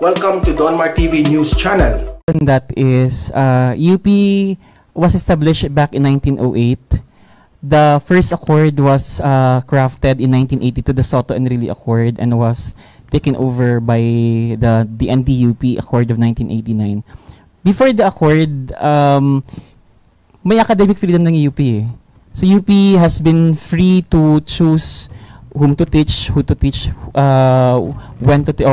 Welcome to Donmar TV News Channel. That is, UP was established back in 1908. The first accord was crafted in 1982, the Soto and Riley Accord, and was taken over by the NDUP Accord of 1989. Before the accord, may academic freedom ng UP eh. So UP has been free to choose whom to teach, who to teach, when to teach.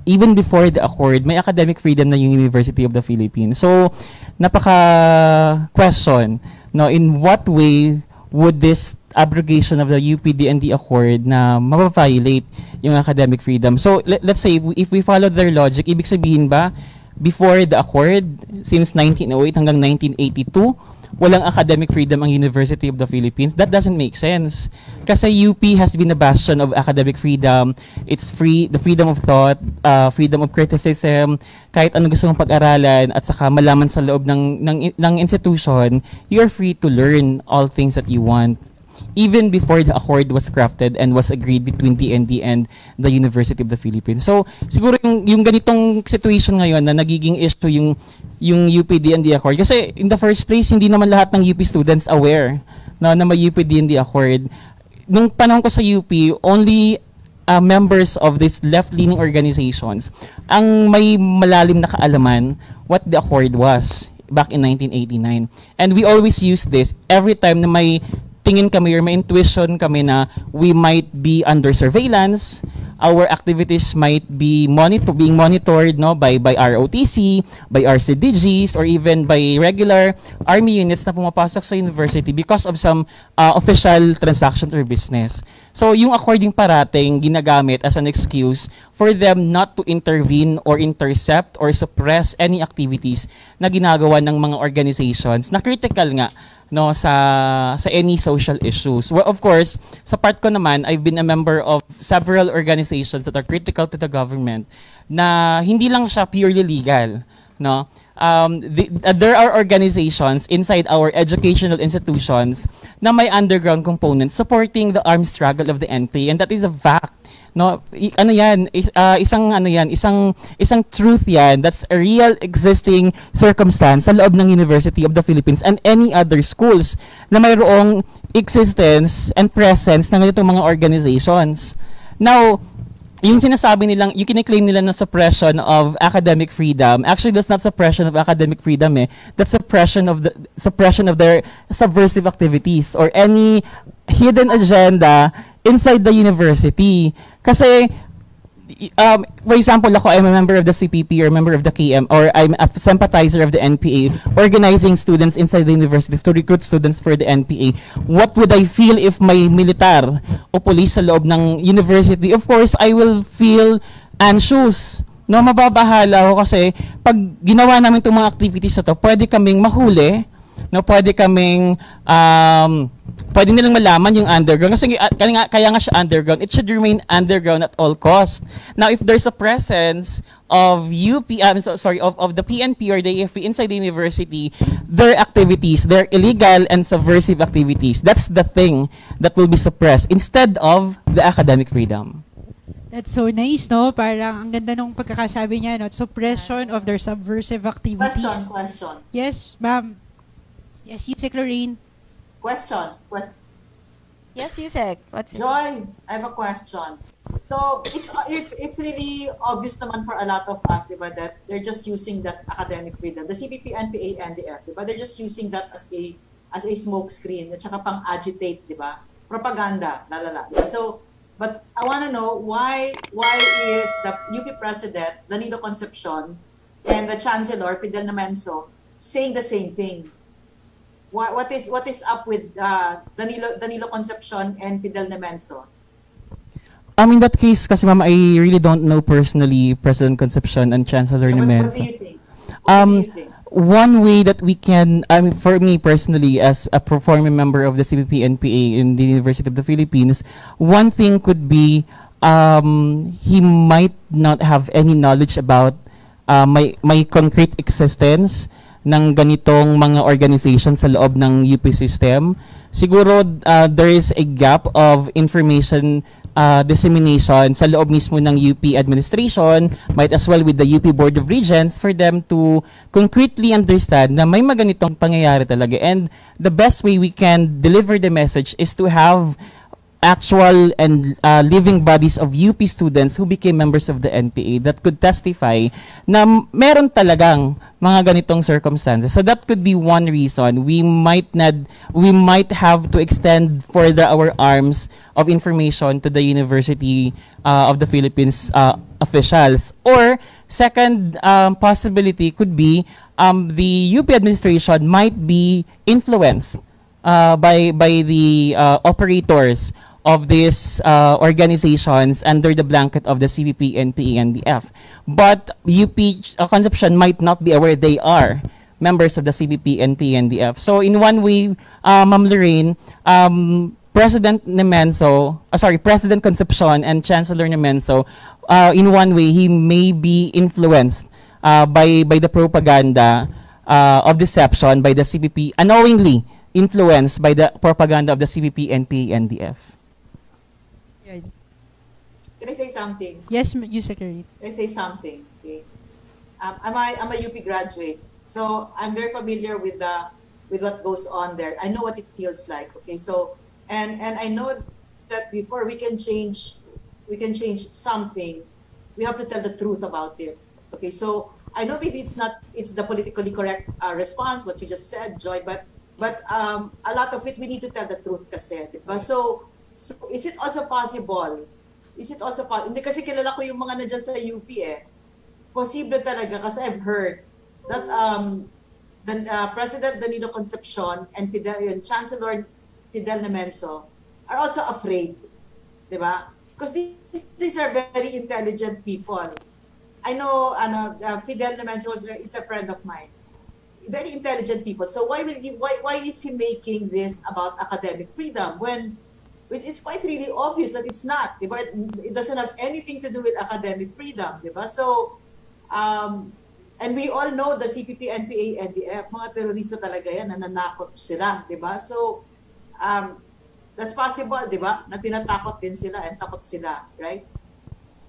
Even before the accord, may academic freedom na yung University of the Philippines. So, napaka-question, no, in what way would this abrogation of the UP-DND Accord na mababiolate yung academic freedom? So, let's say, if we follow their logic, ibig sabihin ba, before the accord, since 1908 hanggang 1982, walang academic freedom ang University of the Philippines? That doesn't make sense. Kasi UP has been a bastion of academic freedom. It's free, the freedom of thought, freedom of criticism, kahit ano gusto mong pag-aralan at saka malaman sa loob ng institution, you're free to learn all things that you want. Even before the accord was crafted and was agreed between DND and the University of the Philippines. So, siguro yung ganitong situation ngayon na nagiging issue yung UP-DND Accord. Kasi in the first place, hindi naman lahat ng UP students aware na may UP-DND Accord. Nung panahon ko sa UP, only members of these left-leaning organizations ang may malalim na kaalaman what the accord was back in 1989. And we always use this every time na may tingin kami or may intuition kami na we might be under surveillance, our activities might be being monitored, no, by ROTC, by RCDGs, or even by regular army units na pumapasok sa university because of some official transactions or business. So yung according parating ginagamit as an excuse for them not to intervene or intercept or suppress any activities na ginagawa ng mga organizations na critical nga, no, sa any social issues. Well, of course, sa part ko naman, I've been a member of several organizations that are critical to the government na hindi lang siya purely legal, no. There are organizations inside our educational institutions na may underground component supporting the armed struggle of the NPA, and that is a fact. No, isang truth yan. That's a real existing circumstance sa loob ng University of the Philippines and any other schools na mayroong existence and presence ng ganitong mga organizations. Now, yung sinasabi nilang, yung kiniklaim nila na suppression of academic freedom, actually that's not suppression of academic freedom eh. That's suppression of their subversive activities or any hidden agenda inside the university. Kasi, for example, ako, I'm a member of the CPP or member of the KM, or I'm a sympathizer of the NPA, organizing students inside the university to recruit students for the NPA. What would I feel if may militar o police sa loob ng university? Of course, I will feel anxious. No, mababahala ako kasi pag ginawa namin itong mga activities na to, pwede kaming mahuli, no, pwede kaming pwede nilang malaman yung underground kasi kaya nga siya underground. It should remain underground at all costs. Now, if there's a presence of of the PNP or the AFP inside the university, their activities, their illegal and subversive activities, that's the thing that will be suppressed instead of the academic freedom. That's so nice, no? Parang ang ganda nung pagkakasabi niya, no? Suppression of their subversive activities. Question. Yes, ma'am. Yes, Yusek Lorraine. Question. Yes, Yusek. What's it? Joy, I have a question. So it's really obvious naman for a lot of us, diba, that they're just using that academic freedom. The CPP, NPA, NDF, diba? They're just using that as a smoke screen at saka pang agitate, diba? Propaganda, lalala. So, but I want to know why is the UP President Danilo Concepcion and the Chancellor Fidel Namenso saying the same thing? What is up with Danilo Concepcion and Fidel Namenso? In that case, kasi ma'am, I really don't know personally President Concepcion and Chancellor Namenso. What do you think? What do you think? One way that we can, for me personally, as a former member of the CPP-NPA in the University of the Philippines, one thing could be he might not have any knowledge about my concrete existence ng ganitong mga organizations sa loob ng UP system. Siguro there is a gap of information dissemination sa loob mismo ng UP administration, might as well with the UP Board of Regents for them to concretely understand na may maganitong pangyayari talaga. And the best way we can deliver the message is to have actual and living bodies of UP students who became members of the NPA that could testify na meron talagang mga ganitong circumstances. So that could be one reason we might have to extend further our arms of information to the University of the Philippines officials. Or second possibility could be the UP administration might be influenced by the operators of these organizations under the blanket of the CPP, NPA, and NDF. But UP Concepcion might not be aware they are members of the CPP, NPA, and NDF. So in one way, Ma'am Lorraine, President Concepcion and Chancellor Nemenso, in one way, he may be influenced by the propaganda of deception by the CPP, unknowingly influenced by the propaganda of the CPP, NPA, NDF. Can I say something? Yes, you Secretary. Can I say something? Okay. I'm a UP graduate, so I'm very familiar with what goes on there. I know what it feels like. Okay, so and I know that before we can change something, we have to tell the truth about it. Okay, so I know maybe it's the politically correct response what you just said, Joy, but a lot of it we need to tell the truth kasi, diba? So is it also possible? Hindi kasi kilala ko yung mga nandiyan sa UP eh. Posible talaga kasi I've heard that President Danilo Concepcion and Chancellor Fidel Nemenso are also afraid, di ba? Because these are very intelligent people. I know Fidel Nemenso is a friend of mine. Very intelligent people. So why is he making this about academic freedom when it's quite really obvious that it's not, diba? It doesn't have anything to do with academic freedom, diba? So, and we all know the CPP, NPA, NDF, mga terorista talaga yan, nananakot sila, diba? So, that's possible, diba? Na tinatakot din sila and takot sila, right?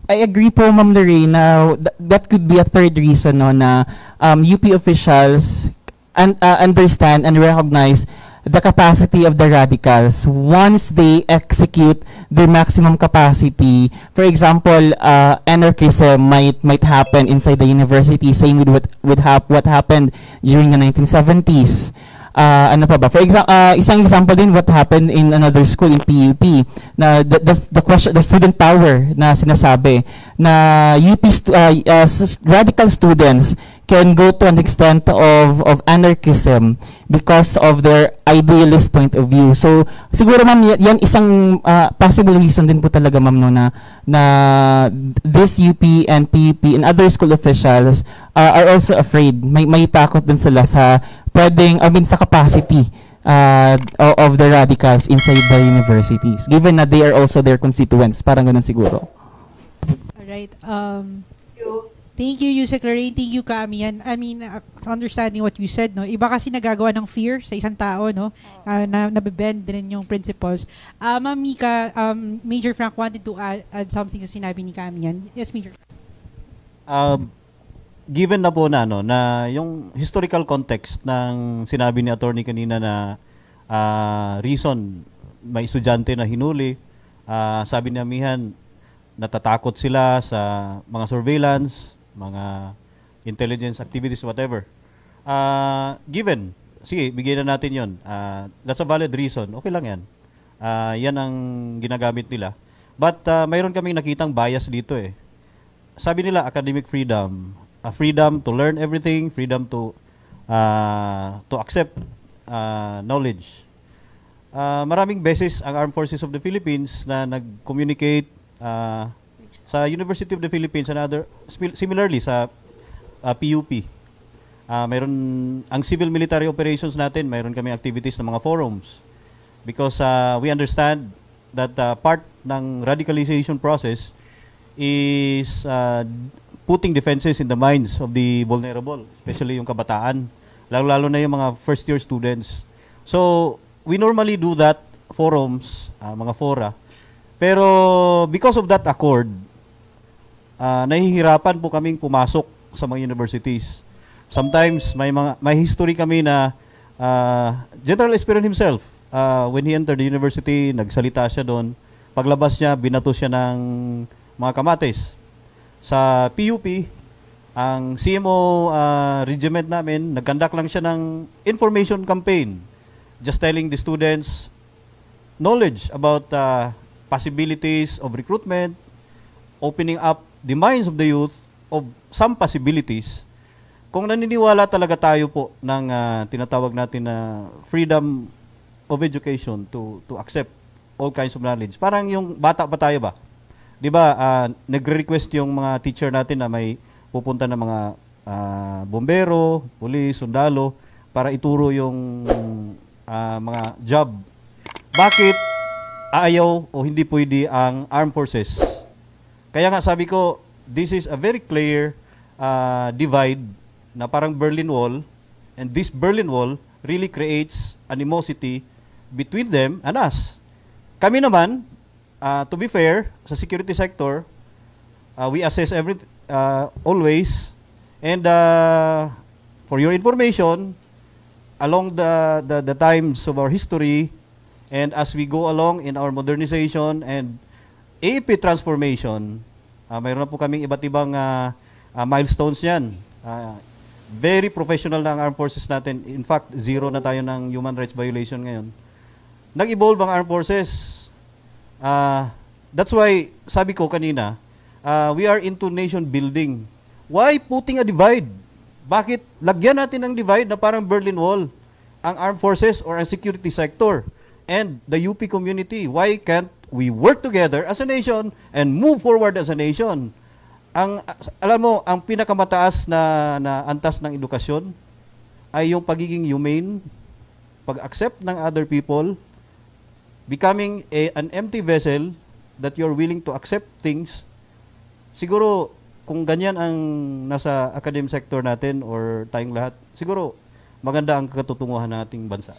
I agree po, Ma'am Lorraine, na that could be a third reason no, na UP officials understand and recognize the capacity of the radicals once they execute their maximum capacity. For example, anarchism might happen inside the university, same with what happened during the 1970s. Ano pa ba? For example, isang example din what happened in another school in PUP na the student power na sinasabi na radical students can go to an extent of anarchism because of their idealist point of view. So siguro ma'am yan isang possible reason din po talaga ma'am no na this UP and PUP and other school officials are also afraid. May takot din sila sa sa capacity of the radicals inside the universities given na they are also their constituents. Parang ganun siguro. All right. Thank you, Yusek Lorraine. Thank you, Kami. I mean, understanding what you said, no? Iba kasi nagagawa ng fear sa isang tao, no? Na nabibend din yung principles. Ma'am Mika, Major Frank wanted to add something sa sinabi ni Kami yan. Yes, Major. Given na po na, no, na yung historical context ng sinabi ni attorney kanina na reason, may estudyante na hinuli, sabi ni Amihan, natatakot sila sa mga surveillance, mga intelligence activities, whatever. Given, sige, bigyan na natin yon. That's a valid reason. Okay lang yan. Yan ang ginagamit nila. But mayroon kaming nakitang bias dito eh. Sabi nila, academic freedom. Freedom to learn everything, freedom to accept knowledge. Maraming beses ang Armed Forces of the Philippines na nag-communicate sa University of the Philippines and similarly sa PUP. Mayroon ang civil military operations natin, mayroon kami activities ng mga forums because we understand that part ng radicalization process is putting defenses in the minds of the vulnerable, especially yung kabataan, lalo na yung mga first year students. So we normally do that forums, mga fora, Pero because of that accord, nahihirapan po kaming pumasok sa mga universities. Sometimes may history kami na General Esperon himself, when he entered the university, nagsalita siya doon. Paglabas niya, binato siya ng mga kamatis. Sa PUP, ang CMO regiment namin, nagkandak lang siya ng information campaign, just telling the students knowledge about possibilities of recruitment, opening up the minds of the youth of some possibilities. Kung naniniwala talaga tayo po ng tinatawag natin na freedom of education to accept all kinds of knowledge. Parang yung bata pa tayo ba? 'Di ba? Nagre-request yung mga teacher natin na may pupunta ng mga bombero, pulis, sundalo para ituro yung mga job. Bakit ayaw o hindi pwede ang armed forces? Kaya nga sabi ko, this is a very clear divide na parang Berlin Wall, and this Berlin Wall really creates animosity between them and us. Kami naman, to be fair, sa security sector, we assess always, and for your information, along the times of our history, and as we go along in our modernization and AP transformation, mayroon na po kaming iba't ibang milestones yan. Very professional na ang armed forces natin. In fact, zero na tayo ng human rights violation ngayon. Nag-evolve ang armed forces. That's why, sabi ko kanina, we are into nation building. Why putting a divide? Bakit lagyan natin ng divide na parang Berlin Wall ang armed forces or ang security sector and the UP community? Why can't we work together as a nation and move forward as a nation? Alam mo, ang pinakamataas na antas ng edukasyon ay yung pagiging humane, pag-accept ng other people, becoming an empty vessel that you're willing to accept things. Siguro, kung ganyan ang nasa academic sector natin or tayong lahat, siguro maganda ang katutunguhan ng ating bansa.